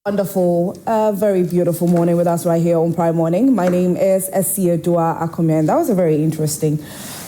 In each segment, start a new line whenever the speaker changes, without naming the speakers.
Wonderful, very beautiful morning with us right here on Prime Morning. My name is Esiodua Akume. That was a very interesting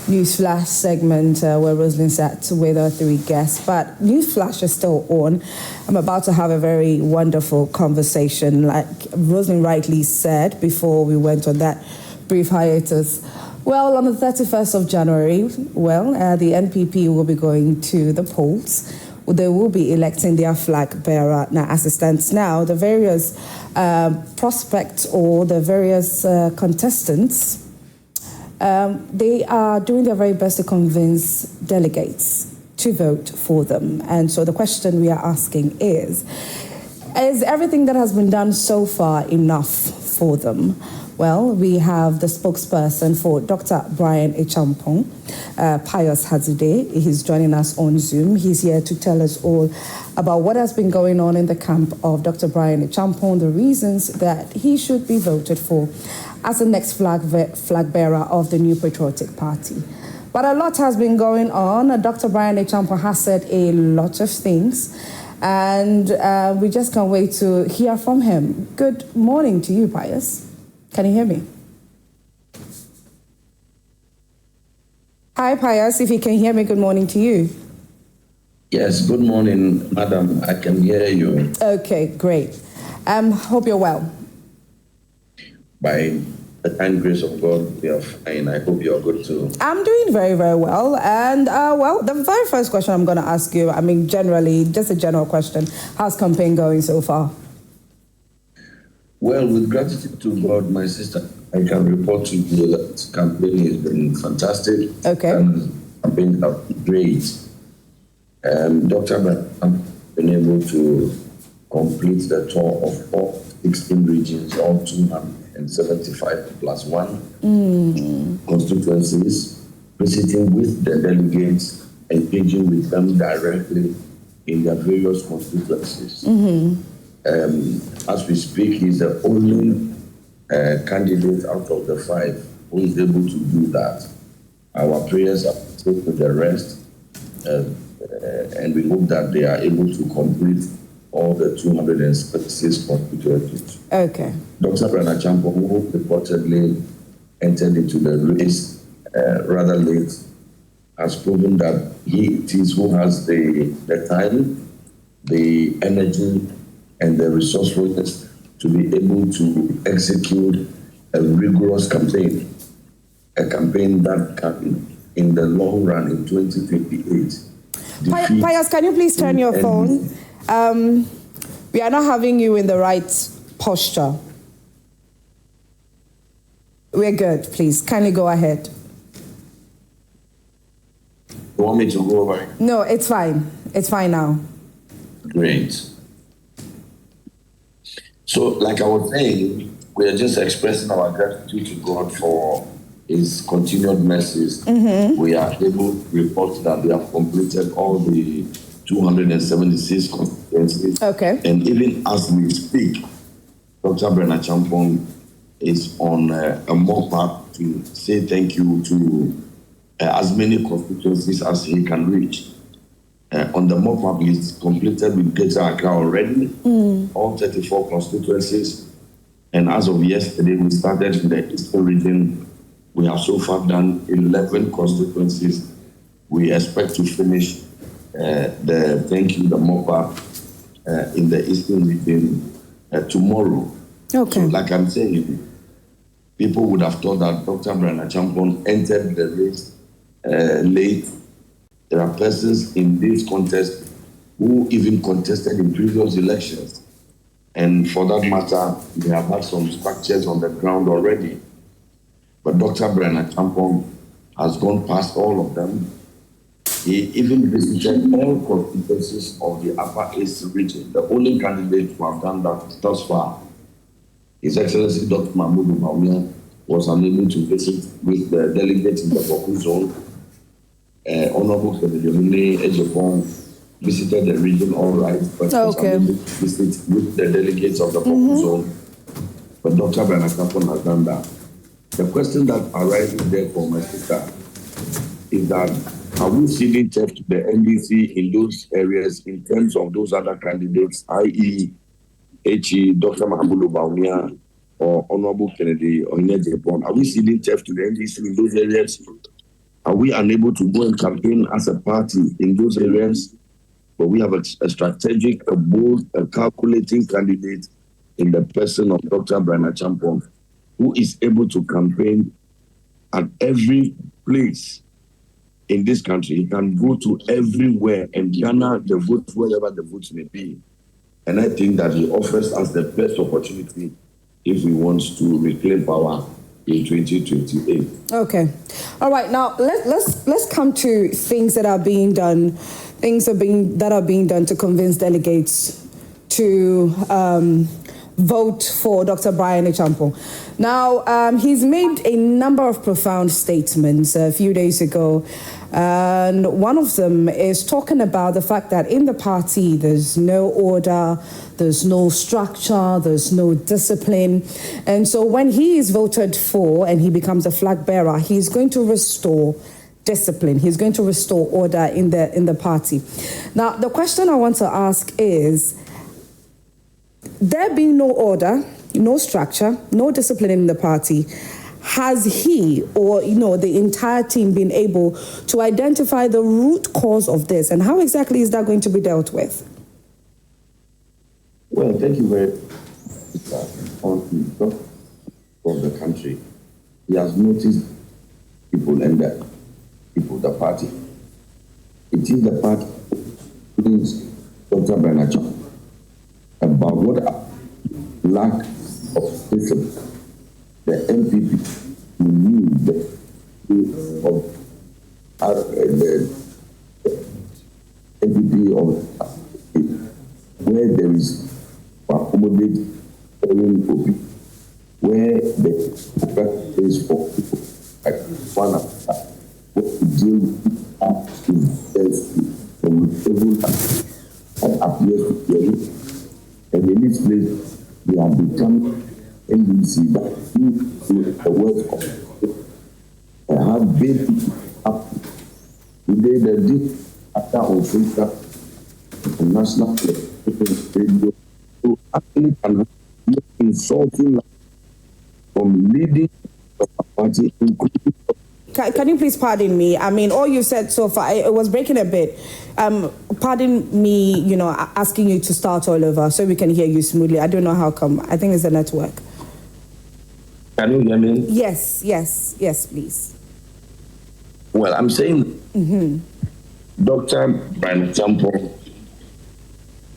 news flash segment where Rosalind sat with our three guests. But news flash is still on. I'm about to have a very wonderful conversation, like Rosalind rightly said before we went on that brief hiatus. Well, on the 31st of January, the NPP will be going to the polls. They will be electing their flag bearer. Now, as it stands now, the various prospects or the various contestants, they are doing their very best to convince delegates to vote for them. And so the question we are asking is everything that has been done so far enough for them? Well, we have the spokesperson for Dr. Bryan Acheampong, Pius Hadzide. He's joining us on Zoom. He's here to tell us all about what has been going on in the camp of Dr. Bryan Acheampong, the reasons that he should be voted for as the next flag bearer of the New Patriotic Party. But a lot has been going on. Dr. Bryan Acheampong has said a lot of things, and we just can't wait to hear from him. Good morning to you, Pius. Can you hear me? Hi, Pius. If you can hear me, good morning to you.
Yes, good morning, madam. I can hear you.
Okay, great. Hope you're well.
By the kind grace of God, we are fine. I hope you're good too.
I'm doing very, very well. And, the very first question I'm going to ask you, generally, just a general question. How's campaign going so far?
Well, with gratitude to God, my sister, I can report to you that campaign has been fantastic.
Okay.
And campaign have been great. Dr. Bryan has been able to complete the tour of all 16 regions, all 275 plus 1 constituencies, visiting with the delegates, engaging with them directly in their various constituencies. As we speak, he's the only candidate out of the 5 who is able to do that. Our prayers are with the rest, and we hope that they are able to complete all the 266 constituencies.
Okay.
Dr. Bryan Acheampong, who reportedly entered into the race rather late, has proven that he it is who has the time, the energy, and the resourcefulness to be able to execute a rigorous campaign, a campaign that can, in the long run, in 2028,
Pius, can you please turn your phone? We are not having you in the right posture. We're good, please. Kindly go ahead.
You want me to go over?
No, it's fine. It's fine now.
Great. So, like I was saying, we are just expressing our gratitude to God for his continued mercies. We are able to report that we have completed all the 276 constituencies.
Okay.
And even as we speak, Dr. Bryan Acheampong is on a mock-up to say thank you to as many constituencies as he can reach. On the mock-up, he's completed with Greater Accra already, all 34 constituencies. And as of yesterday, we started in the Eastern region. We have so far done 11 constituencies. We expect to finish the mock-up in the Eastern region tomorrow.
Okay.
So, like I'm saying, people would have thought that Dr. Bryan Acheampong entered the race late. There are persons in this contest who even contested in previous elections. And for that matter, we have had some structures on the ground already. But Dr. Bryan Acheampong has gone past all of them. He even visited all constituencies of the Upper East region, the only candidate who have done that thus far. His Excellency Dr. Bawumia was unable to visit with the delegates in the Boku zone. Honorable Kennedy Agyapong visited the region all right, but was unable to visit with the delegates of the Boku zone. But Dr. Bryan Acheampong has done that. The question that arises there for my sister is that are we feeling tough to the NDC in those areas in terms of those other candidates, i.e., Dr. Mahamudu Bawumia or Honorable Kennedy Agyapong? Are we ceding turf to the NDC in those areas? Are we unable to go and campaign as a party in those areas? But we have a strategic, a bold, a calculating candidate in the person of Dr. Bryan Acheampong, who is able to campaign at every place in this country. He can go to everywhere and garner the votes wherever the votes may be. And I think that he offers us the best opportunity if we want to reclaim power in 2028.
Okay. All right. Now let's come to things that are being done. That are being done to convince delegates to vote for Dr. Bryan Acheampong. Now, he's made a number of profound statements a few days ago, and one of them is talking about the fact that in the party there's no order, there's no structure, there's no discipline. And so when he is voted for and he becomes a flag bearer, he's going to restore discipline. He's going to restore order in the party. Now, the question I want to ask is, there being no order, no structure, no discipline in the party, has he or the entire team been able to identify the root cause of this, and how exactly is that going to be dealt with?
Well, thank you very much. On the top of the country, he has noticed people and the people, the party. It is the party who is Dr. Bryan Acheampong about what lack of discipline the NPP need of the NPP of where there is accommodate people, where the is for people like one of what to deal with from that appears to be. And in this place, we have become NDC that do the work of and have been up today. The deep after on Facebook and national radio to actually can insulting from leading the party, including.
Can you please pardon me? I mean, all you said so far, it was breaking a bit. Pardon me, asking you to start all over so we can hear you smoothly. I don't know how come. I think it's the network.
Can you hear me?
Yes, please.
Well, I'm saying Dr. Bryan Acheampong,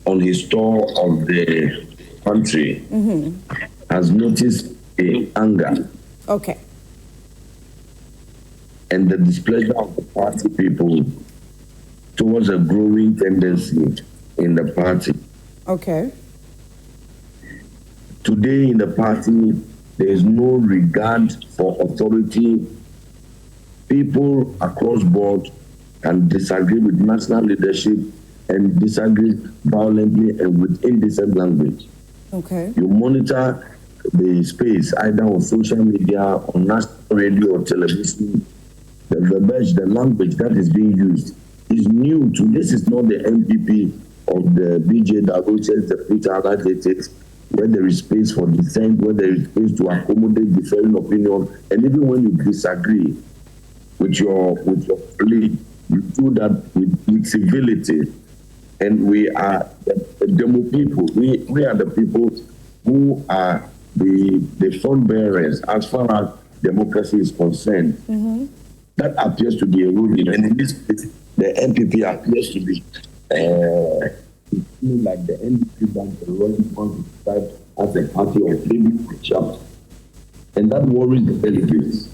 on his tour of the country, has noticed a anger.
Okay.
And the displeasure of the party people towards a growing tendency in the party.
Okay.
Today in the party, there is no regard for authority. People across board can disagree with national leadership and disagree violently and with indecent language.
Okay.
You monitor the space either on social media, on national radio or television. The verbiage, the language that is being used is new to this. Is not the NPP of the BJ that rotates the Peter agitates, where there is space for dissent, where there is space to accommodate differing opinion, and even when you disagree with your colleague, you do that with civility. And we are the demo people. We are the people who are the front bearers as far as democracy is concerned. That appears to be eroding, and in this case, the NPP appears to be like the NPP that the ruling party described as a party of living creatures, and that worries the delegates.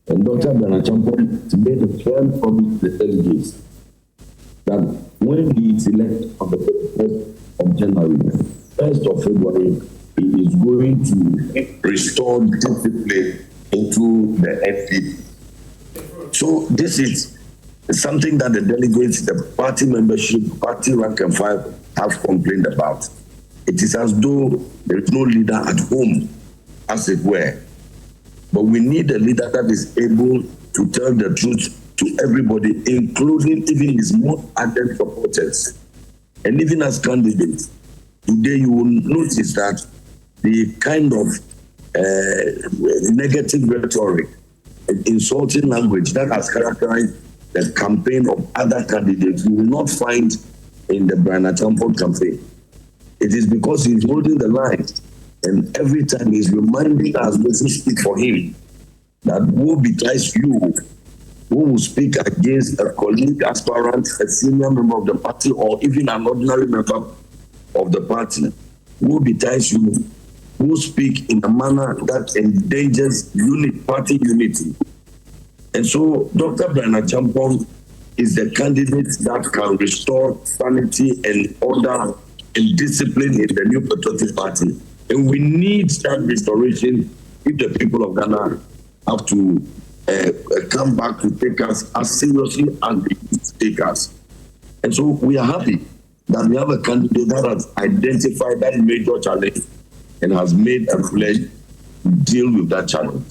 And Dr. Bryan Acheampong made a firm promise to the delegates that when he is elected on the 1st of January, 1st of February, he is going to restore discipline into the NPP. So this is something that the delegates, the party membership, party rank and file have complained about. It is as though there is no leader at home, as it were. But we need a leader that is able to tell the truth to everybody, including even his most ardent supporters. And even as candidates, today you will notice that the kind of negative rhetoric and insulting language that has characterized the campaign of other candidates, you will not find in the Bryan Acheampong campaign. It is because he's holding the line, and every time he's reminding us those who speak for him that woe betide you who will speak against a colleague, aspirant, a senior member of the party, or even an ordinary member of the party. Woe betide you who speak in a manner that endangers party unity. And so Dr. Bryan Acheampong is the candidate that can restore sanity and order and discipline in the new patriotic party. And we need that restoration if the people of Ghana have to come back to take us as seriously as they take us. And so we are happy that we have a candidate that has identified that major challenge and has made a pledge to deal with that challenge.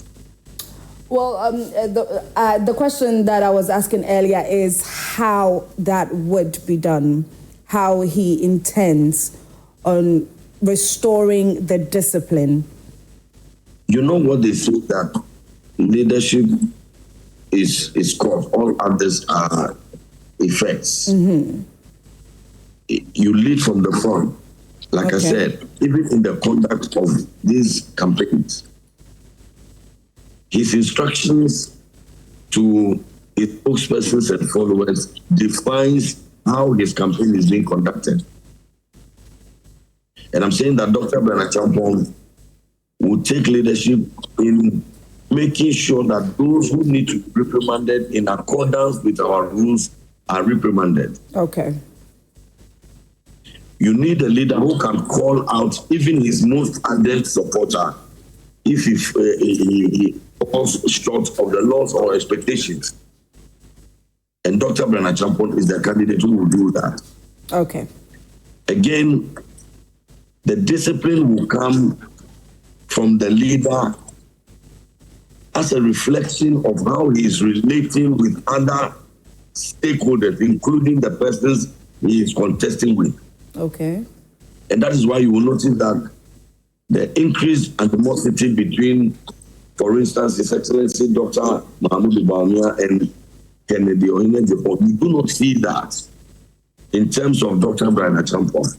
Well, the question that I was asking earlier is how that would be done, how he intends on restoring the discipline.
You know what they say, that leadership is cause, all others are effects. Mm-hmm. You lead from the front. Like I said, even in the conduct of these campaigns, his instructions to his spokespersons and followers defines how his campaign is being conducted. And I'm saying that Dr. Bryan Acheampong will take leadership in making sure that those who need to be reprimanded in accordance with our rules are reprimanded.
Okay.
You need a leader who can call out even his most ardent supporter if he falls short of the laws or expectations. And Dr. Bryan Acheampong is the candidate who will do that.
Okay.
Again, the discipline will come from the leader as a reflection of how he is relating with other stakeholders, including the persons he is contesting with. Okay. And that is why you will notice that the increased animosity between, for instance, His Excellency Dr. Bawumia and Kennedy Agyapong, you do not see that in terms of Dr. Bryan Acheampong.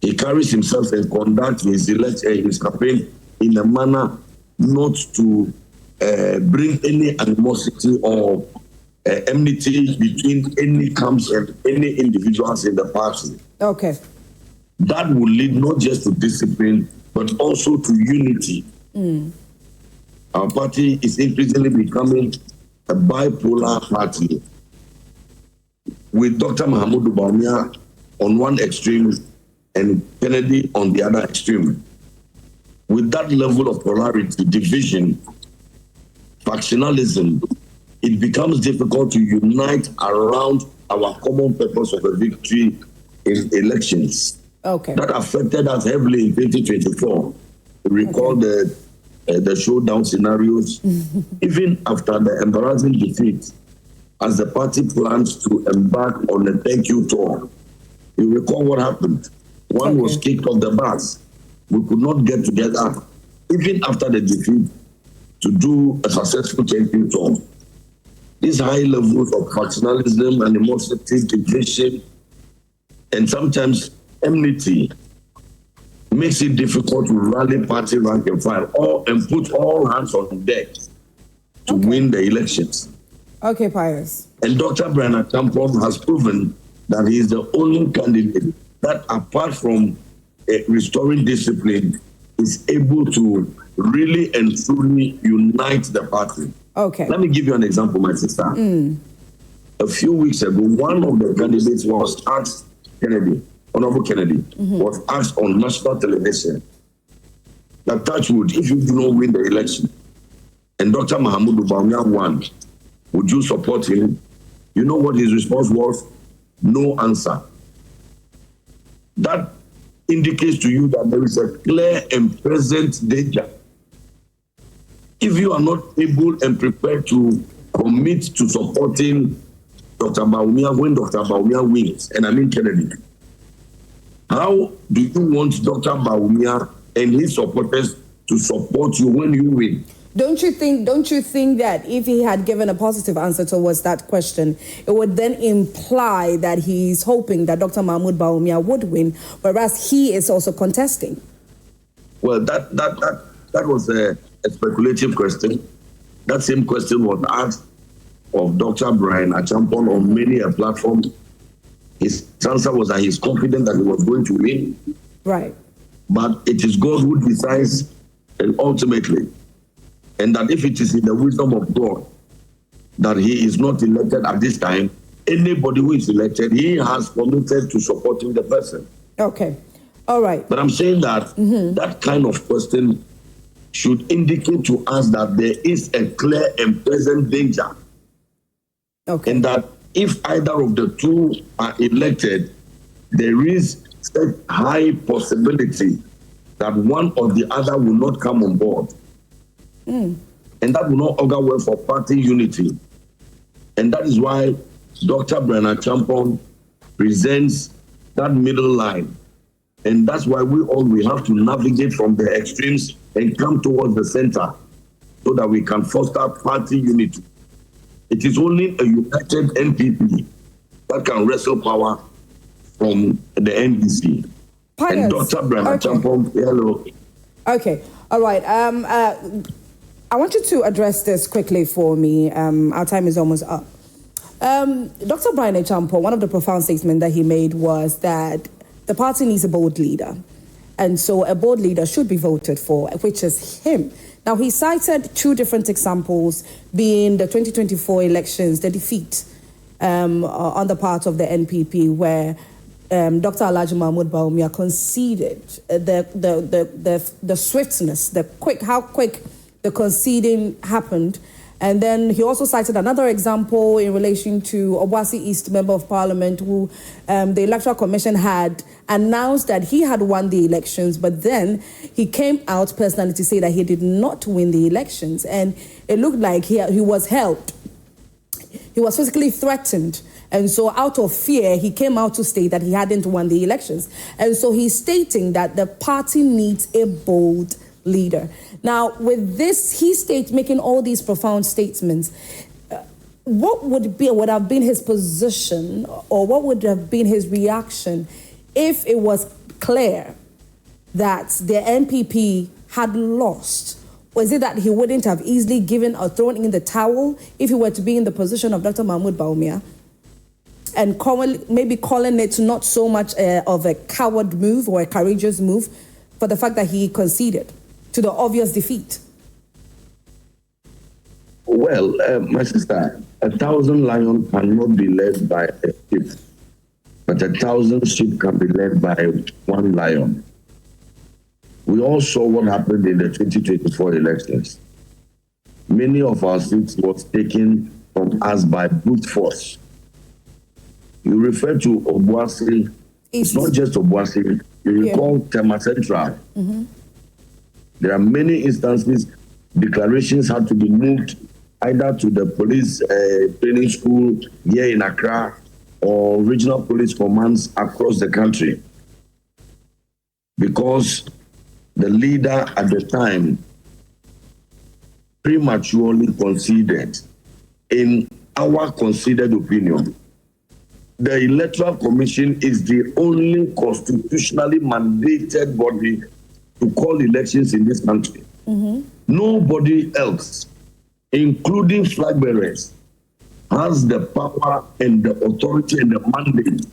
He carries himself and conducts his campaign in a manner not to bring any animosity or enmity between any camps and any individuals in the party. Okay. That will lead not just to discipline, but also to unity. Mm. Our party is increasingly becoming a bipolar party, with Dr. Bawumia on one extreme and Kennedy on the other extreme. With that level of polarity, division, factionalism, it becomes difficult to unite around our common purpose of a victory in elections. Okay. That affected us heavily in 2024. Recall the showdown scenarios. Even after the embarrassing defeat, as the party plans to embark on a thank you tour, you recall what happened. One was kicked off the bus. We could not get together, even after the defeat, to do a successful thank you tour. These high levels of factionalism, animosity, division, and sometimes enmity makes it difficult to rally party rank and file and put all hands on deck to win the elections. Okay, Pius. And Dr. Bryan Acheampong has proven that he is the only candidate that, apart from restoring discipline, is able to really and truly unite the party. Okay. Let me give you an example, my sister. A few weeks ago, one of the candidates was asked, Honorable Kennedy, was asked on national television that, touchwood, if you do not win the election and Dr. Bawumia won, would you support him? You know what his response was? No answer. That indicates to you that there is a clear and present danger. If you are not able and prepared to commit to supporting Dr. Bawumia when Dr. Bawumia wins, and I mean Kennedy, How do you want Dr. Bawumia and his supporters to support you when you win?
Don't you think that if he had given a positive answer towards that question, it would then imply that he's hoping that Dr. Mahmoud Bawumia would win, whereas he is also contesting?
Well, that was a speculative question. That same question was asked of Dr. Bryan Acheampong on many a platform. His answer was that he's confident that he was going to win.
Right.
But it is God who decides ultimately. And that if it is in the wisdom of God that he is not elected at this time, anybody who is elected, he has committed to supporting the person.
Okay. All right.
But I'm saying that that kind of question should indicate to us that there is a clear and present danger.
Okay.
And that if either of the two are elected, there is a high possibility that one or the other will not come on board. And that will not augur well for party unity. And that is why Dr. Bryan Acheampong presents that middle line. And that's why we have to navigate from the extremes and come towards the center so that we can foster party unity. It is only a united NPP that can wrestle power from the NDC.
Pius,
and Dr. Bryan Acheampong, hello.
Okay, all right. I want you to address this quickly for me. Our time is almost up. Dr. Bryan Acheampong, one of the profound statements that he made was that the party needs a bold leader. And so a bold leader should be voted for, which is him. Now, he cited two different examples, being the 2024 elections, the defeat on the part of the NPP, where Dr. Alhaji Mahmoud Bawumia conceded the swiftness, how quick the conceding happened. And then he also cited another example in relation to Obuasi East Member of Parliament, who the Electoral Commission had announced that he had won the elections, but then he came out personally to say that he did not win the elections. And it looked like he was held. He was physically threatened. And so out of fear, he came out to state that he hadn't won the elections. And so he's stating that the party needs a bold leader. Now, with this, making all these profound statements, what would have been his position, or what would have been his reaction if it was clear that the NPP had lost? Was it that he wouldn't have easily given or thrown in the towel if he were to be in the position of Dr. Mahmoud Bawumia? And maybe calling it not so much of a coward move or a courageous move for the fact that he conceded to the obvious defeat?
Well, my sister, 1,000 lions cannot be led by a sheep, but 1,000 sheep can be led by one lion. We all saw what happened in the 2024 elections. Many of our seats was taken from us by brute force. You refer to Obuasi. It's not just Obuasi. You recall Tema Central. There are many instances, declarations had to be moved either to the police training school here in Accra or regional police commands across the country, because the leader at the time prematurely conceded. In our considered opinion, the Electoral Commission is the only constitutionally mandated body to call elections in this country. Nobody else, including flag bearers, has the power and the authority and the mandate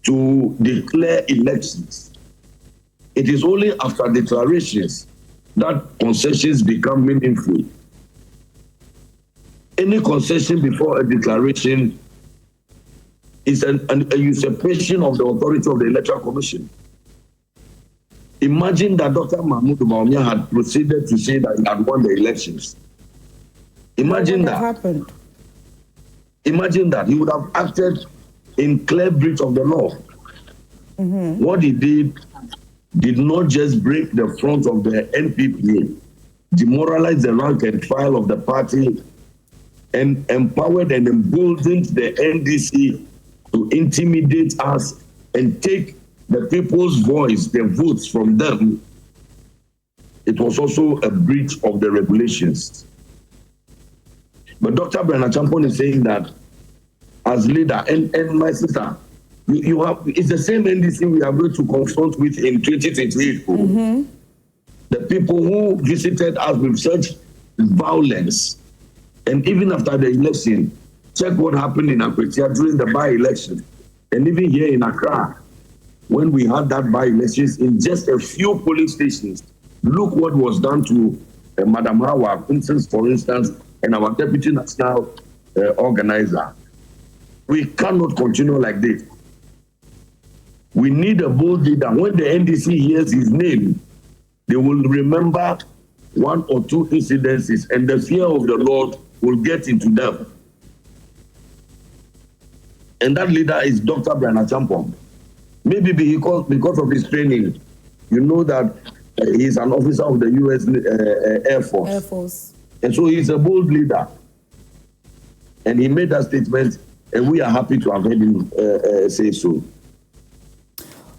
to declare elections. It is only after declarations that concessions become meaningful. Any concession before a declaration is a usurpation of the authority of the Electoral Commission. Imagine that Dr. Mahmoud Bawumia had proceeded to say that he had won the elections. Imagine that.
Happened?
Imagine that. He would have acted in clear breach of the law. What he did not just break the front of the NPP, demoralize the rank and file of the party, and empowered and emboldened the NDC to intimidate us and take the people's voice, the votes from them, it was also a breach of the regulations. But Dr. Bryan Acheampong is saying that as leader, and my sister, you have, it's the same NDC we are going to confront with in 2028. Mm-hmm. The people who visited us with such violence, and even after the election, check what happened in Acheampong during the by-election, and even here in Accra, when we had that by-elections in just a few polling stations. Look what was done to Madam Hawa, for instance, and our deputy national organizer. We cannot continue like this. We need a bold leader. When the NDC hears his name, they will remember one or two incidences, and the fear of the Lord will get into them. And that leader is Dr. Bryan Acheampong. Maybe because of his training, you know that he's an officer of the U.S. Air Force. And so he's a bold leader. And he made that statement, and we are happy to have heard him say so.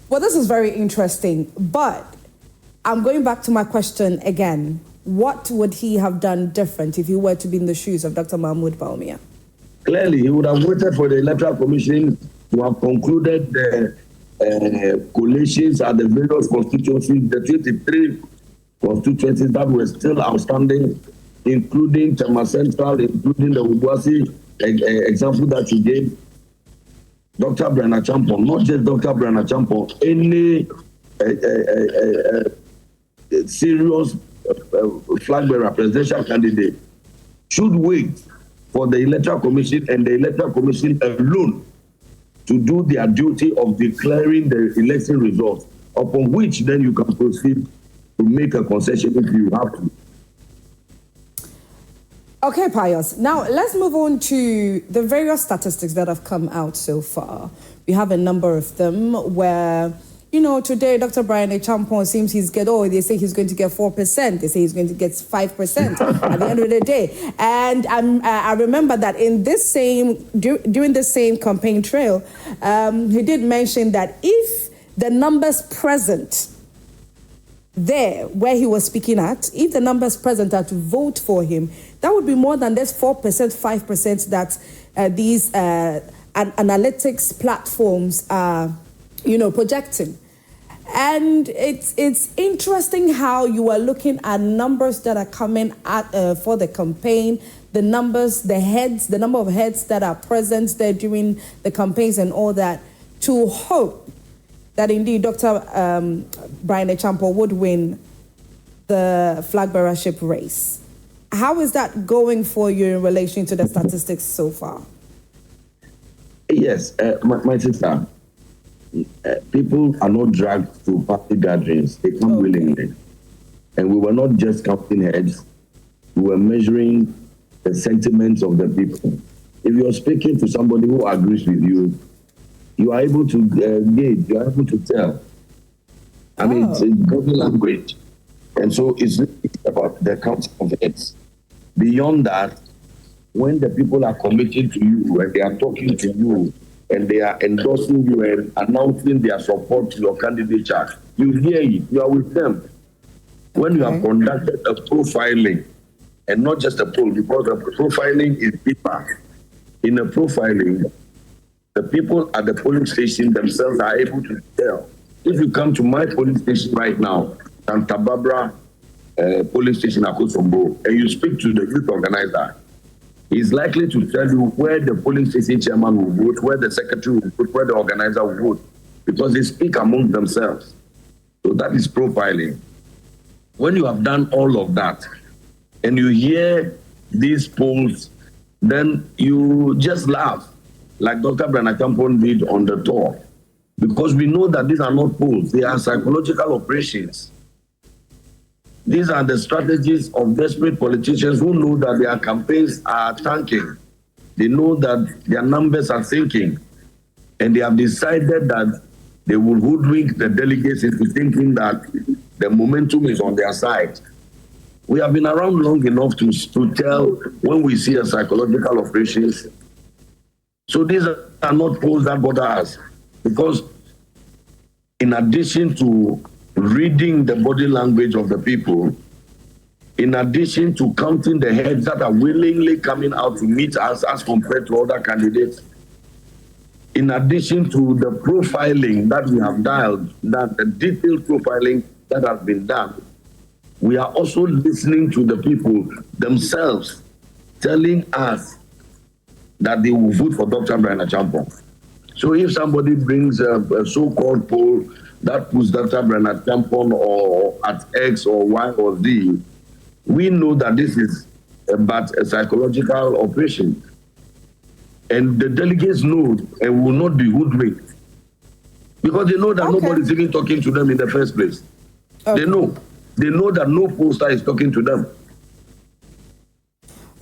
Well, this is very interesting, but I'm going back to my question again. What would he have done different if he were to be in the shoes of Dr. Mahmoud Bawumia?
Clearly, he would have waited for the Electoral Commission to have concluded the collations at the various constituencies, the 23 constituencies that were still outstanding, including Tema Central, including the Ubuasi example that you gave. Dr. Bryan Acheampong, not just Dr. Bryan Acheampong, any serious flag bearer, presidential candidate should wait for the Electoral Commission and the Electoral Commission alone to do their duty of declaring the election results, upon which then you can proceed to make a concession if you have to.
Okay, Pius. Now, let's move on to the various statistics that have come out so far. We have a number of them where, you know, today Dr. Bryan Acheampong seems they say he's going to get 4%. They say he's going to get 5% at the end of the day. And I remember that in this during the same campaign trail, he did mention that if the numbers present there where he was speaking at, if the numbers present are to vote for him, that would be more than this 4%, 5% that these analytics platforms are, projecting. And it's interesting how you are looking at numbers that are coming at for the campaign, the number of heads that are present there during the campaigns and all that, to hope that indeed Dr. Bryan Acheampong would win the flag bearership race. How is that going for you in relation to the statistics so far?
Yes, my sister, people are not dragged to party gatherings. They come willingly. And we were not just counting heads. We were measuring the sentiments of the people. If you're speaking to somebody who agrees with you, you are able to gauge, you are able to tell. I mean, it's body language. And so it's about the count of heads. Beyond that, when the people are committed to you and they are talking to you and they are endorsing you and announcing their support to your candidature, you hear it, you are with them. When you have conducted a profiling, and not just a poll, because the profiling is deeper. In a profiling, the people at the polling station themselves are able to tell. If you come to my polling station right now, Santa Barbara polling station Akosombo, and you speak to the youth organizer, he's likely to tell you where the polling station chairman will vote, where the secretary will vote, where the organizer will vote, because they speak among themselves. So that is profiling. When you have done all of that, and you hear these polls, then you just laugh, like Dr. Bryan Acheampong did on the tour, because we know that these are not polls, they are psychological operations. These are the strategies of desperate politicians who know that their campaigns are tanking. They know that their numbers are sinking, and they have decided that they will hoodwink the delegates into thinking that the momentum is on their side. We have been around long enough to tell when we see a psychological operations. So these are not polls that bother us, because in addition to reading the body language of the people, in addition to counting the heads that are willingly coming out to meet us as compared to other candidates, in addition to the profiling that we have done, that the detailed profiling that has been done, we are also listening to the people themselves telling us that they will vote for Dr. Bryan Acheampong. So if somebody brings a so-called poll that puts Dr. Bryan Acheampong or at X or Y or Z, we know that this is but a psychological operation. And the delegates know and will not be hoodwinked because they know that nobody's even talking to them in the first place. They know that no pollster is talking to them.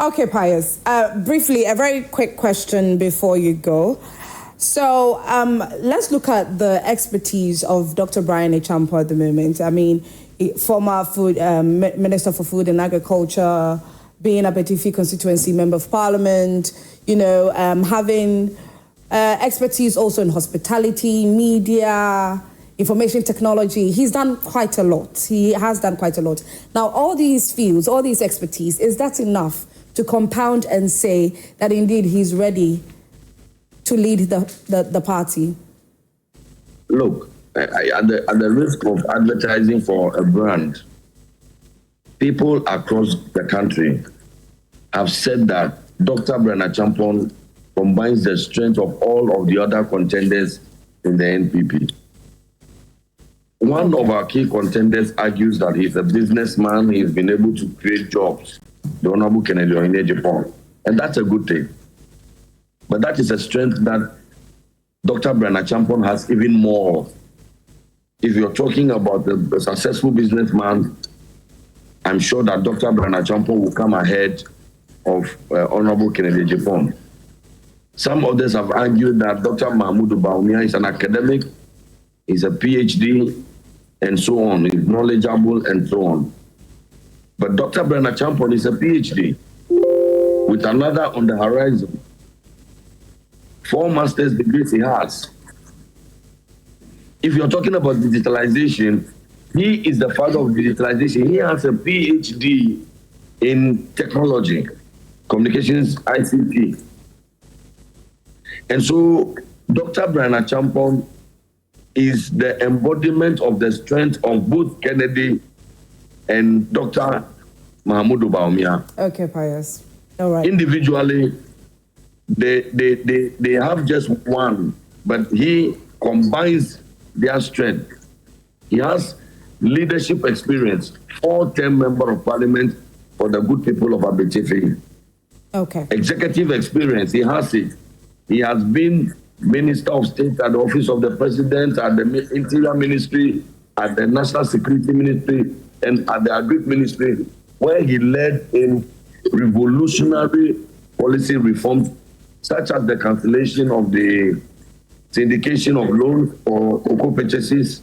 Okay, Pius. Briefly, a very quick question before you go. So let's look at the expertise of Dr. Bryan Acheampong at the moment. I mean, former food Minister for Food and Agriculture, being a Petifi constituency member of Parliament, having expertise also in hospitality, media, information technology. He's done quite a lot. He has done quite a lot. Now, all these fields, all these expertise, is that enough to compound and say that indeed he's ready to lead the party?
Look, at the risk of advertising for a brand, people across the country have said that Dr. Bryan Acheampong combines the strength of all of the other contenders in the NPP. One of our key contenders argues that he's a businessman, he's been able to create jobs, the Honorable Kennedy Agyapong, and that's a good thing. But that is a strength that Dr. Bryan Acheampong has even more of. If you're talking about a successful businessman, I'm sure that Dr. Bryan Acheampong will come ahead of Honorable Kennedy Agyapong. Some others have argued that Dr. Bawumia is an academic, he's a PhD, and so on. He's knowledgeable and so on. But Dr. Bryan Acheampong is a PhD with another on the horizon. 4 master's degrees he has. If you're talking about digitalization, he is the father of digitalization. He has a PhD in technology, communications, ICT. And so Dr. Bryan Acheampong is the embodiment of the strength of both Kennedy and Dr. Bawumia.
Okay, Pius. All right.
Individually, they have just one, but he combines their strength. He has leadership experience, 4-term member of parliament for the good people of Abetifi.
Okay.
Executive experience, he has it. He has been Minister of State at the Office of the President, at the Interior Ministry, at the National Security Ministry, and at the Agri Ministry, where he led in revolutionary policy reforms, such as the cancellation of the syndication of loans for cocoa purchases.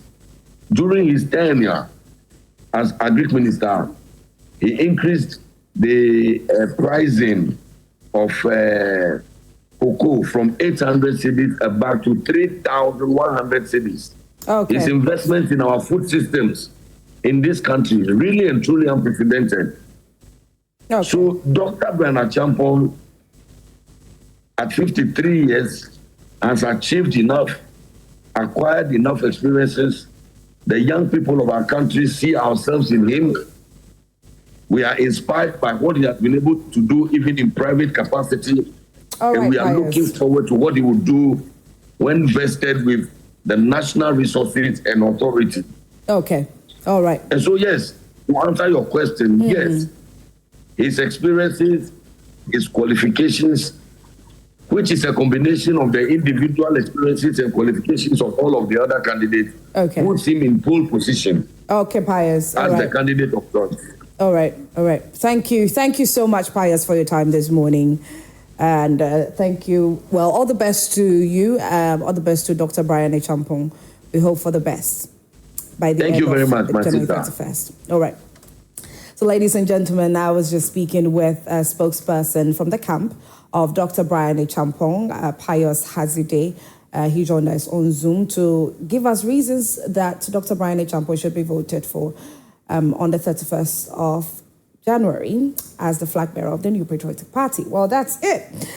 During his tenure as Agri Minister, he increased the pricing of cocoa from 800 cedis back to 3,100 cedis.
Okay.
His investment in our food systems in this country is really and truly unprecedented.
Okay.
So Dr. Bryan Acheampong, at 53 years, has achieved enough, acquired enough experiences. The young people of our country see ourselves in him. We are inspired by what he has been able to do, even in private capacity. And we are looking forward to what he will do when vested with the national resources and authority.
Okay. All right.
And so, yes, to answer your question, yes, his experiences, his qualifications, which is a combination of the individual experiences and qualifications of all of the other candidates, puts him in pole position.
Okay, Pius.
As the candidate of choice.
All right. All right. Thank you. Thank you so much, Pius, for your time this morning. And thank you. Well, all the best to you. All the best to Dr. Bryan Acheampong. We hope for the best by the
Thank
end
you very
of
much, my
January
sister.
31st. All right. So, ladies and gentlemen, I was just speaking with a spokesperson from the camp of Dr. Bryan Acheampong, Pius Hadzide, He joined us on Zoom to give us reasons that Dr. Bryan Acheampong should be voted for on the 31st of January as the flag bearer of the New Patriotic Party. Well, that's it.